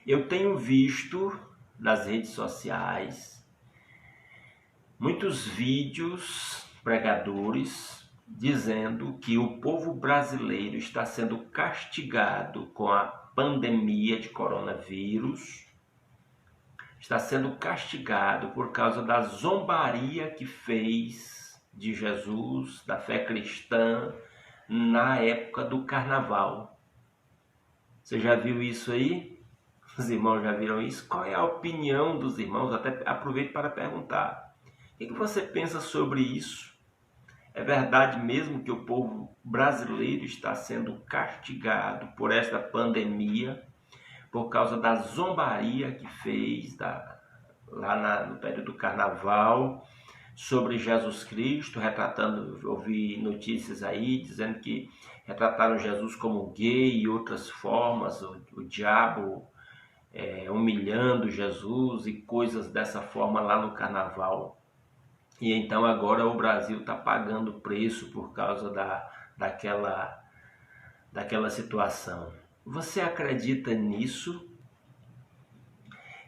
Eu tenho visto nas redes sociais muitos vídeos pregadores dizendo que o povo brasileiro está sendo castigado com a pandemia de coronavírus, está sendo castigado por causa da zombaria que fez de Jesus, da fé cristã, na época do carnaval. Você já viu isso aí? Os irmãos já viram isso? Qual é a opinião dos irmãos? Até aproveito para perguntar. O que você pensa sobre isso? É verdade mesmo que o povo brasileiro está sendo castigado por esta pandemia, por causa da zombaria que fez no período do carnaval sobre Jesus Cristo, retratando, ouvi notícias aí dizendo que retrataram Jesus como gay e outras formas, o diabo humilhando Jesus e coisas dessa forma lá no carnaval. E então agora o Brasil está pagando preço por causa daquela situação. Você acredita nisso?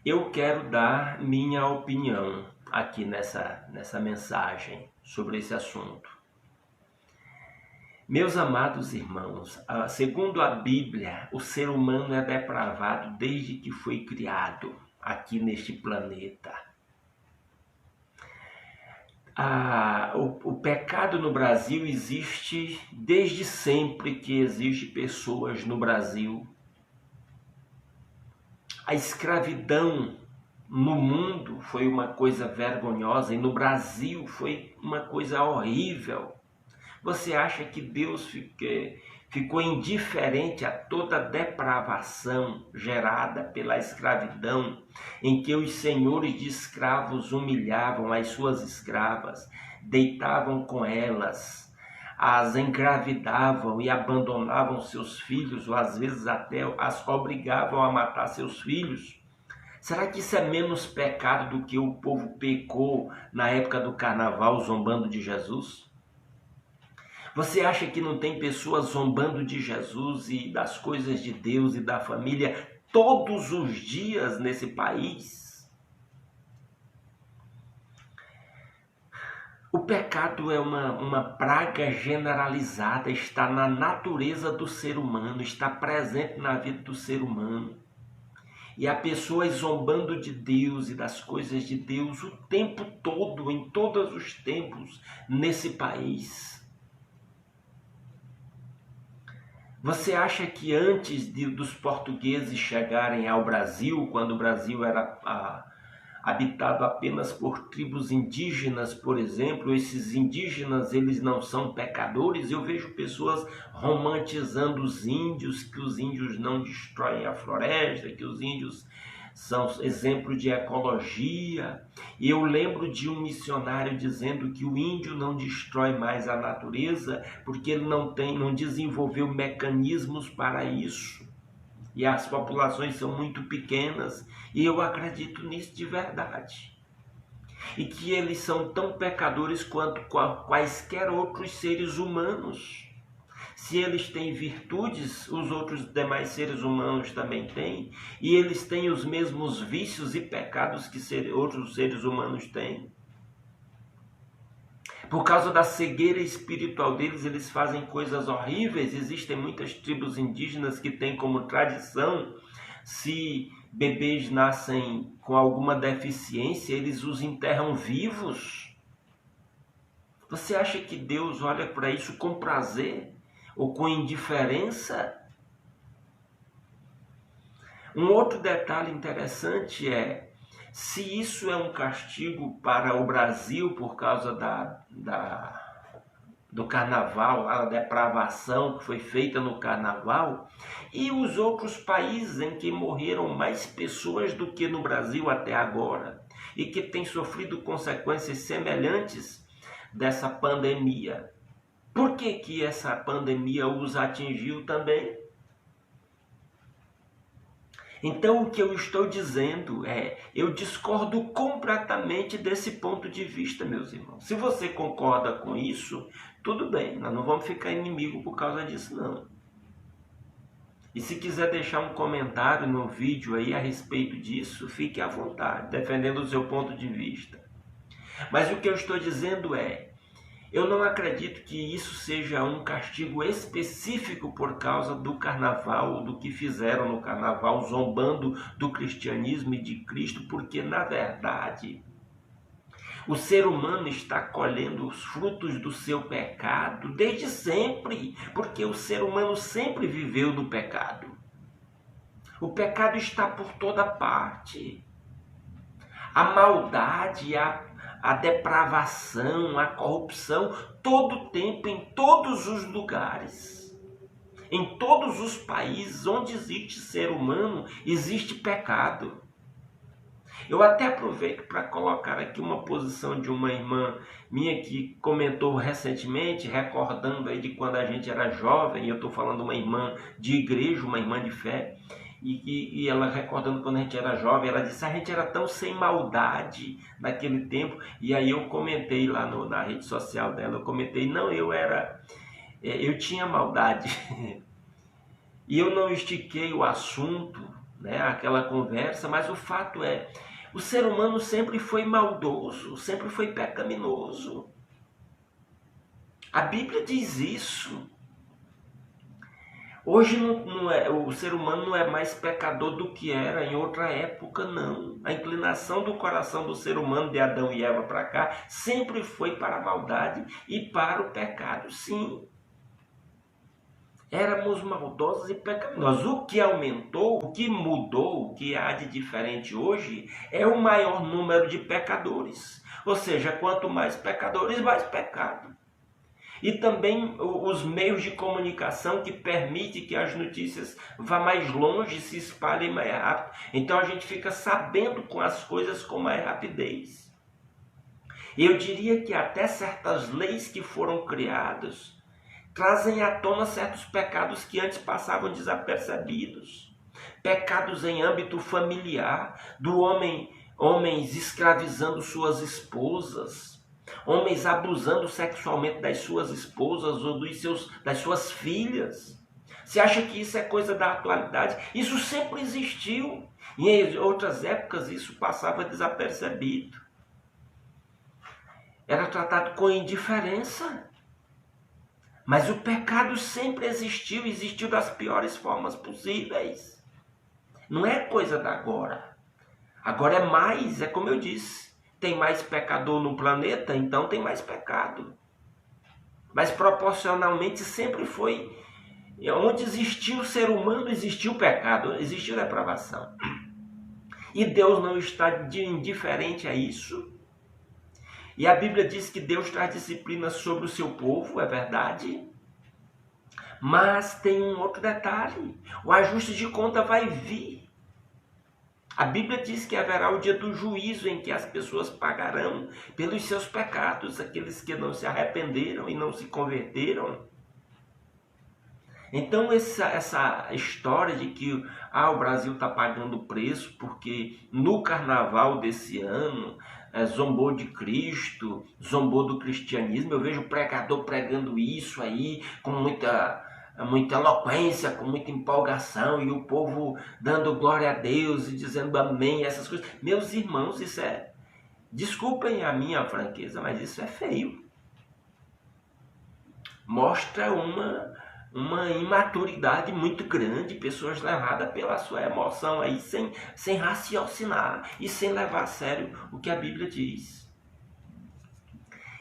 Eu quero dar minha opinião aqui nessa mensagem sobre esse assunto. Meus amados irmãos, segundo a Bíblia, o ser humano é depravado desde que foi criado aqui neste planeta. O pecado no Brasil existe desde sempre que existe pessoas no Brasil. A escravidão no mundo foi uma coisa vergonhosa e no Brasil foi uma coisa horrível. Você acha que Deus ficou indiferente a toda a depravação gerada pela escravidão, em que os senhores de escravos humilhavam as suas escravas, deitavam com elas, as engravidavam e abandonavam seus filhos, ou às vezes até as obrigavam a matar seus filhos? Será que isso é menos pecado do que o povo pecou na época do carnaval zombando de Jesus? Você acha que não tem pessoas zombando de Jesus e das coisas de Deus e da família todos os dias nesse país? O pecado é uma praga generalizada, está na natureza do ser humano, está presente na vida do ser humano. E há pessoas zombando de Deus e das coisas de Deus o tempo todo, em todos os tempos, nesse país. Você acha que antes dos portugueses chegarem ao Brasil, quando o Brasil era habitado apenas por tribos indígenas, por exemplo, esses indígenas eles não são pecadores? Eu vejo pessoas romantizando os índios, que os índios não destroem a floresta, que os índios são exemplo de ecologia. E eu lembro de um missionário dizendo que o índio não destrói mais a natureza porque ele não desenvolveu mecanismos para isso. E as populações são muito pequenas. E eu acredito nisso de verdade. E que eles são tão pecadores quanto quaisquer outros seres humanos. Se eles têm virtudes, os outros demais seres humanos também têm. E eles têm os mesmos vícios e pecados que outros seres humanos têm. Por causa da cegueira espiritual deles, eles fazem coisas horríveis. Existem muitas tribos indígenas que têm como tradição, se bebês nascem com alguma deficiência, eles os enterram vivos. Você acha que Deus olha para isso com prazer ou com indiferença? Um outro detalhe interessante é, se isso é um castigo para o Brasil por causa do carnaval, a depravação que foi feita no carnaval, e os outros países em que morreram mais pessoas do que no Brasil até agora, e que têm sofrido consequências semelhantes dessa pandemia. Por que essa pandemia os atingiu também? Então o que eu estou dizendo é, eu discordo completamente desse ponto de vista, meus irmãos. Se você concorda com isso, tudo bem, nós não vamos ficar inimigo por causa disso, não. E se quiser deixar um comentário no vídeo aí a respeito disso, fique à vontade, defendendo o seu ponto de vista. Mas o que eu estou dizendo é, eu não acredito que isso seja um castigo específico por causa do carnaval, do que fizeram no carnaval, zombando do cristianismo e de Cristo, porque na verdade o ser humano está colhendo os frutos do seu pecado desde sempre, porque o ser humano sempre viveu no pecado. O pecado está por toda parte. A maldade, a depravação, a corrupção, todo o tempo, em todos os lugares. Em todos os países onde existe ser humano, existe pecado. Eu até aproveito para colocar aqui uma posição de uma irmã minha que comentou recentemente, recordando aí de quando a gente era jovem, eu estou falando uma irmã de igreja, uma irmã de fé, e ela recordando quando a gente era jovem, ela disse, a gente era tão sem maldade naquele tempo, e aí eu comentei lá na rede social dela, eu comentei, não, eu tinha maldade, e eu não estiquei o assunto, né, aquela conversa, mas o fato é, o ser humano sempre foi maldoso, sempre foi pecaminoso. A Bíblia diz isso. Hoje o ser humano não é mais pecador do que era em outra época, não. A inclinação do coração do ser humano, de Adão e Eva para cá, sempre foi para a maldade e para o pecado, sim. Éramos maldosos e pecaminosos. O que aumentou, o que mudou, o que há de diferente hoje é o maior número de pecadores. Ou seja, quanto mais pecadores, mais pecado. E também os meios de comunicação que permitem que as notícias vá mais longe, se espalhem mais rápido. Então a gente fica sabendo com as coisas com mais rapidez. Eu diria que até certas leis que foram criadas trazem à tona certos pecados que antes passavam desapercebidos. Pecados em âmbito familiar, homens escravizando suas esposas, homens abusando sexualmente das suas esposas ou das suas filhas. Você acha que isso é coisa da atualidade? Isso sempre existiu. E em outras épocas isso passava desapercebido. Era tratado com indiferença. Mas o pecado sempre existiu das piores formas possíveis. Não é coisa da agora. Agora é como eu disse, tem mais pecador no planeta, então tem mais pecado. Mas proporcionalmente sempre foi, onde existiu o ser humano, existiu o pecado, existiu a depravação. E Deus não está indiferente a isso. E a Bíblia diz que Deus traz disciplina sobre o seu povo, é verdade. Mas tem um outro detalhe. O ajuste de conta vai vir. A Bíblia diz que haverá o dia do juízo em que as pessoas pagarão pelos seus pecados, aqueles que não se arrependeram e não se converteram. Então essa história de que o Brasil está pagando preço porque no carnaval desse ano zombou de Cristo, zombou do cristianismo. Eu vejo o pregador pregando isso aí com muita eloquência, com muita empolgação, e o povo dando glória a Deus e dizendo amém, essas coisas. Meus irmãos, isso desculpem a minha franqueza, mas isso é feio. Mostra uma imaturidade muito grande, pessoas levadas pela sua emoção aí, sem raciocinar e sem levar a sério o que a Bíblia diz.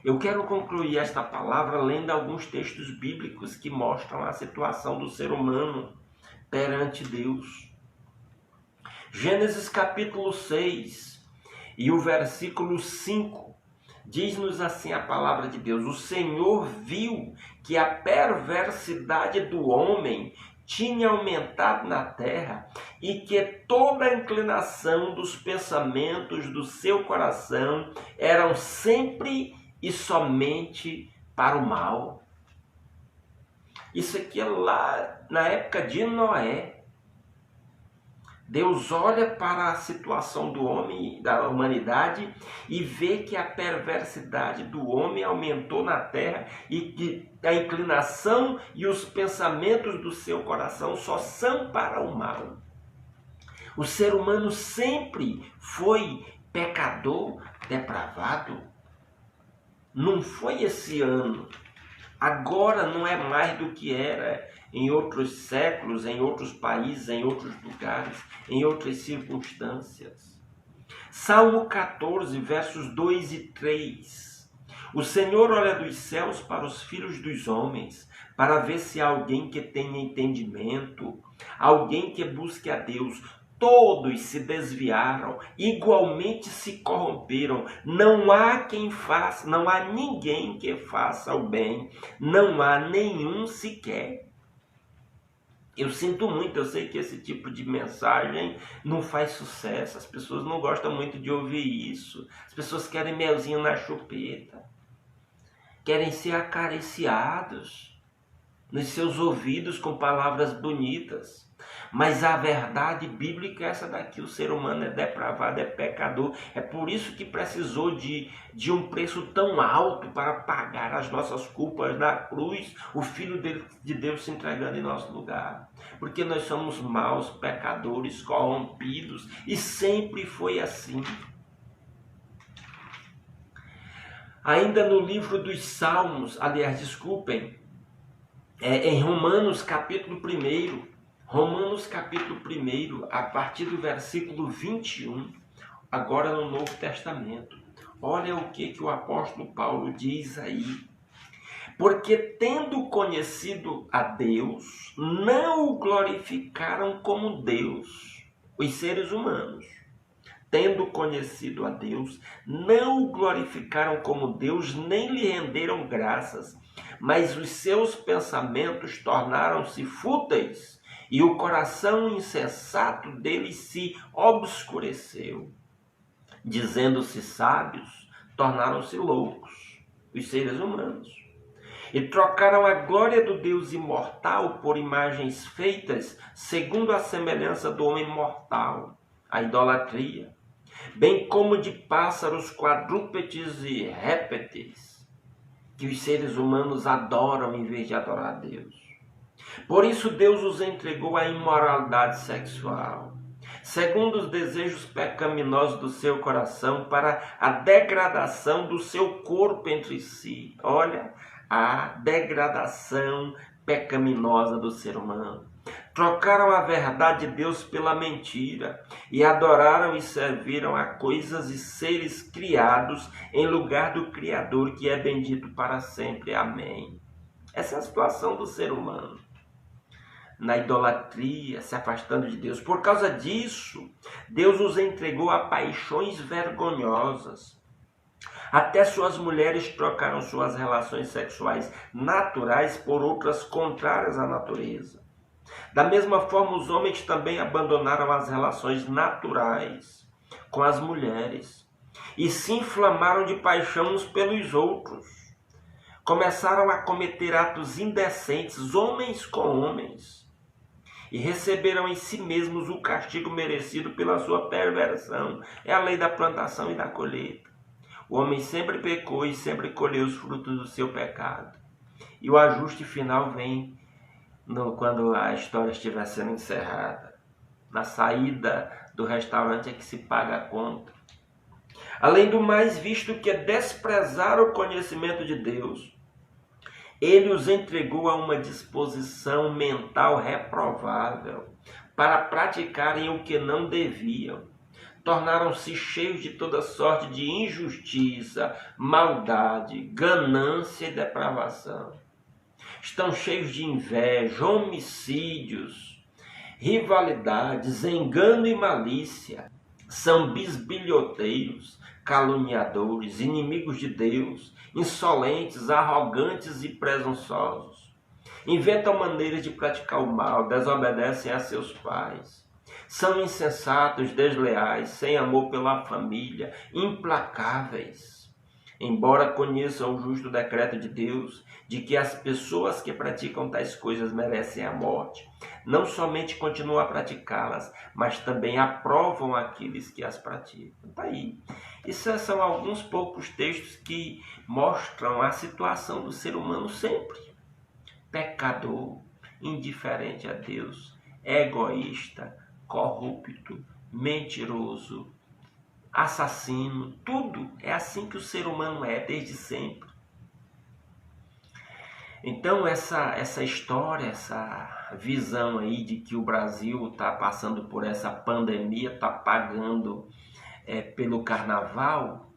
Eu quero concluir esta palavra lendo alguns textos bíblicos que mostram a situação do ser humano perante Deus. Gênesis capítulo 6 e o versículo 5 diz-nos assim a palavra de Deus: o Senhor viu que a perversidade do homem tinha aumentado na terra e que toda a inclinação dos pensamentos do seu coração eram sempre e somente para o mal. Isso aqui é lá na época de Noé. Deus olha para a situação do homem, da humanidade, e vê que a perversidade do homem aumentou na terra e que a inclinação e os pensamentos do seu coração só são para o mal. O ser humano sempre foi pecador, depravado. Não foi esse ano. Agora não é mais do que era em outros séculos, em outros países, em outros lugares, em outras circunstâncias. Salmo 14, versos 2 e 3. O Senhor olha dos céus para os filhos dos homens, para ver se há alguém que tenha entendimento, alguém que busque a Deus. Todos se desviaram, igualmente se corromperam. Não há quem faça, não há ninguém que faça o bem, não há nenhum sequer. Eu sinto muito, eu sei que esse tipo de mensagem não faz sucesso, as pessoas não gostam muito de ouvir isso. As pessoas querem melzinho na chupeta, querem ser acariciados nos seus ouvidos com palavras bonitas. Mas a verdade bíblica é essa daqui: o ser humano é depravado, é pecador. É por isso que precisou de um preço tão alto para pagar as nossas culpas na cruz, o Filho de Deus se entregando em nosso lugar. Porque nós somos maus, pecadores, corrompidos, e sempre foi assim. Ainda no livro dos Salmos, aliás, desculpem, em Romanos capítulo 1, Romanos capítulo 1, a partir do versículo 21, agora no Novo Testamento. Olha o que o apóstolo Paulo diz aí. Porque tendo conhecido a Deus, não o glorificaram como Deus, os seres humanos. Tendo conhecido a Deus, não o glorificaram como Deus, nem lhe renderam graças, mas os seus pensamentos tornaram-se fúteis, e o coração insensato deles se obscureceu. Dizendo-se sábios, tornaram-se loucos, os seres humanos. E trocaram a glória do Deus imortal por imagens feitas segundo a semelhança do homem mortal, a idolatria, bem como de pássaros, quadrúpedes e répteis, que os seres humanos adoram em vez de adorar a Deus. Por isso Deus os entregou à imoralidade sexual, segundo os desejos pecaminosos do seu coração, para a degradação do seu corpo entre si. Olha, a degradação pecaminosa do ser humano. Trocaram a verdade de Deus pela mentira, e adoraram e serviram a coisas e seres criados em lugar do Criador, que é bendito para sempre. Amém. Essa é a situação do ser humano, na idolatria, se afastando de Deus. Por causa disso, Deus os entregou a paixões vergonhosas. Até suas mulheres trocaram suas relações sexuais naturais por outras contrárias à natureza. Da mesma forma, os homens também abandonaram as relações naturais com as mulheres e se inflamaram de paixão uns pelos outros. Começaram a cometer atos indecentes, homens com homens, e receberam em si mesmos o castigo merecido pela sua perversão. É a lei da plantação e da colheita. O homem sempre pecou e sempre colheu os frutos do seu pecado. E o ajuste final vem quando a história estiver sendo encerrada. Na saída do restaurante é que se paga a conta. Além do mais, visto que desprezaram o conhecimento de Deus, ele os entregou a uma disposição mental reprovável para praticarem o que não deviam. Tornaram-se cheios de toda sorte de injustiça, maldade, ganância e depravação. Estão cheios de inveja, homicídios, rivalidades, engano e malícia. São bisbilhoteiros, caluniadores, inimigos de Deus, insolentes, arrogantes e presunçosos. Inventam maneiras de praticar o mal, desobedecem a seus pais. São insensatos, desleais, sem amor pela família, implacáveis. embora conheçam o justo decreto de Deus, de que as pessoas que praticam tais coisas merecem a morte, não somente continuam a praticá-las, mas também aprovam aqueles que as praticam. Está aí. Esses são alguns poucos textos que mostram a situação do ser humano sempre. Pecador, indiferente a Deus, egoísta, corrupto, mentiroso, assassino, tudo é assim que o ser humano é desde sempre. Então essa história, essa visão aí de que o Brasil está passando por essa pandemia, está pagando pelo carnaval,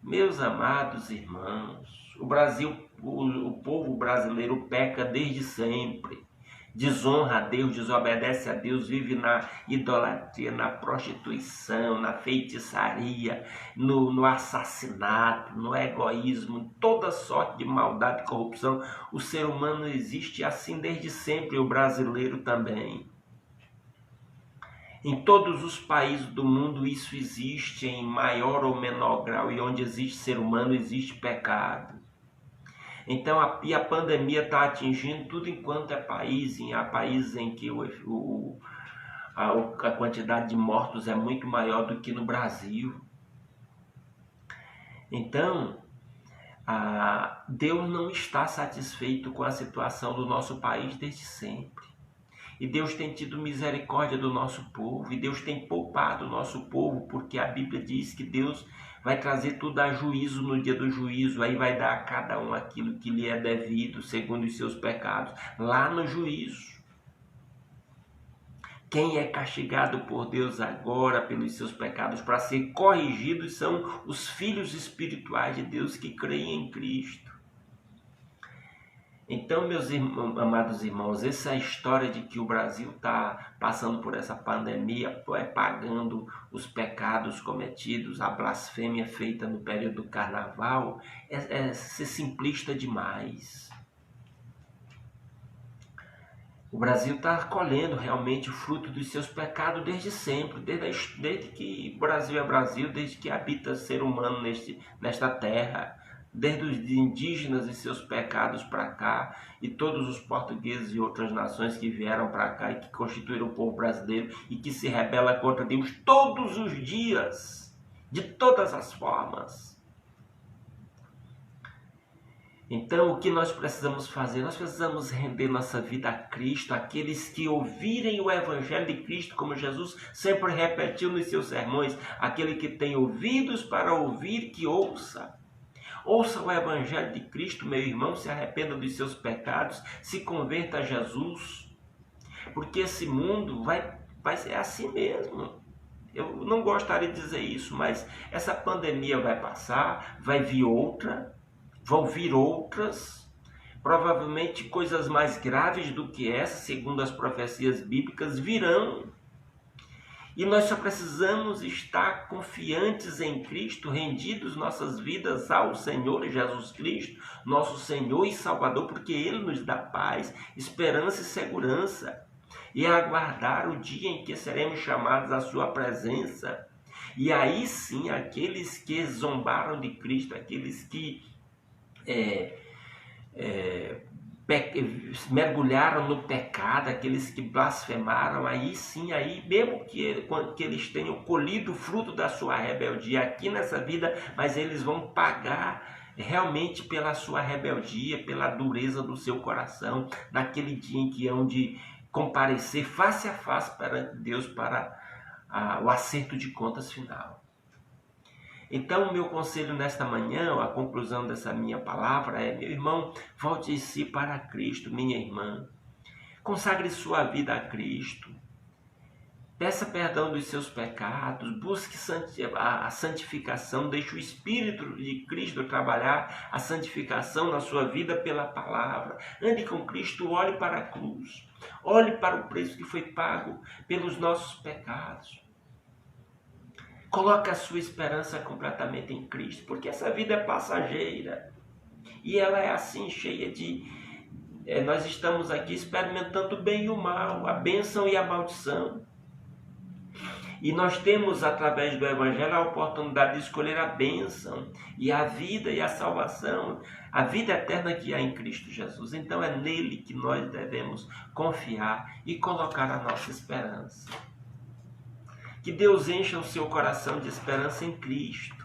meus amados irmãos, o Brasil, o povo brasileiro peca desde sempre. Desonra a Deus, desobedece a Deus, vive na idolatria, na prostituição, na feitiçaria, no assassinato, no egoísmo, toda sorte de maldade e corrupção. O ser humano existe assim desde sempre, o brasileiro também. Em todos os países do mundo isso existe em maior ou menor grau, e onde existe ser humano existe pecado. Então a pandemia está atingindo tudo enquanto é país, há países em que a quantidade de mortos é muito maior do que no Brasil. Então, Deus não está satisfeito com a situação do nosso país desde sempre. E Deus tem tido misericórdia do nosso povo, e Deus tem poupado o nosso povo, porque a Bíblia diz que Deus vai trazer tudo a juízo no dia do juízo, aí vai dar a cada um aquilo que lhe é devido, segundo os seus pecados, lá no juízo. Quem é castigado por Deus agora pelos seus pecados para ser corrigidos são os filhos espirituais de Deus que creem em Cristo. Então, meus amados irmãos, essa história de que o Brasil está passando por essa pandemia, pagando os pecados cometidos, a blasfêmia feita no período do carnaval, é ser simplista demais. O Brasil está colhendo realmente o fruto dos seus pecados desde sempre, desde que o Brasil é Brasil, desde que habita ser humano nesta terra. Desde os indígenas e seus pecados para cá, e todos os portugueses e outras nações que vieram para cá e que constituíram o povo brasileiro e que se rebela contra Deus todos os dias, de todas as formas. Então, o que nós precisamos fazer? Nós precisamos render nossa vida a Cristo, aqueles que ouvirem o Evangelho de Cristo, como Jesus sempre repetiu nos seus sermões, aquele que tem ouvidos para ouvir, que ouça. Ouça o Evangelho de Cristo, meu irmão, se arrependa dos seus pecados, se converta a Jesus, porque esse mundo vai ser assim mesmo. Eu não gostaria de dizer isso, mas essa pandemia vai passar, vai vir outra, vão vir outras, provavelmente coisas mais graves do que essa, segundo as profecias bíblicas, virão. E nós só precisamos estar confiantes em Cristo, rendidos nossas vidas ao Senhor Jesus Cristo, nosso Senhor e Salvador, porque Ele nos dá paz, esperança e segurança. E aguardar o dia em que seremos chamados à sua presença. E aí sim, aqueles que zombaram de Cristo, aqueles que mergulharam no pecado, aqueles que blasfemaram, aí sim, aí mesmo que eles tenham colhido o fruto da sua rebeldia aqui nessa vida, mas eles vão pagar realmente pela sua rebeldia, pela dureza do seu coração, naquele dia em que hão de comparecer face a face perante Deus para o acerto de contas final. Então, o meu conselho nesta manhã, a conclusão dessa minha palavra é: meu irmão, volte em si para Cristo, minha irmã. Consagre sua vida a Cristo. Peça perdão dos seus pecados, busque a santificação, deixe o Espírito de Cristo trabalhar a santificação na sua vida pela palavra. Ande com Cristo, olhe para a cruz, olhe para o preço que foi pago pelos nossos pecados. Coloque a sua esperança completamente em Cristo, porque essa vida é passageira. E ela é assim, cheia de... nós estamos aqui experimentando o bem e o mal, a bênção e a maldição. E nós temos, através do Evangelho, a oportunidade de escolher a bênção e a vida e a salvação, a vida eterna que há em Cristo Jesus. Então é nele que nós devemos confiar e colocar a nossa esperança. Que Deus encha o seu coração de esperança em Cristo.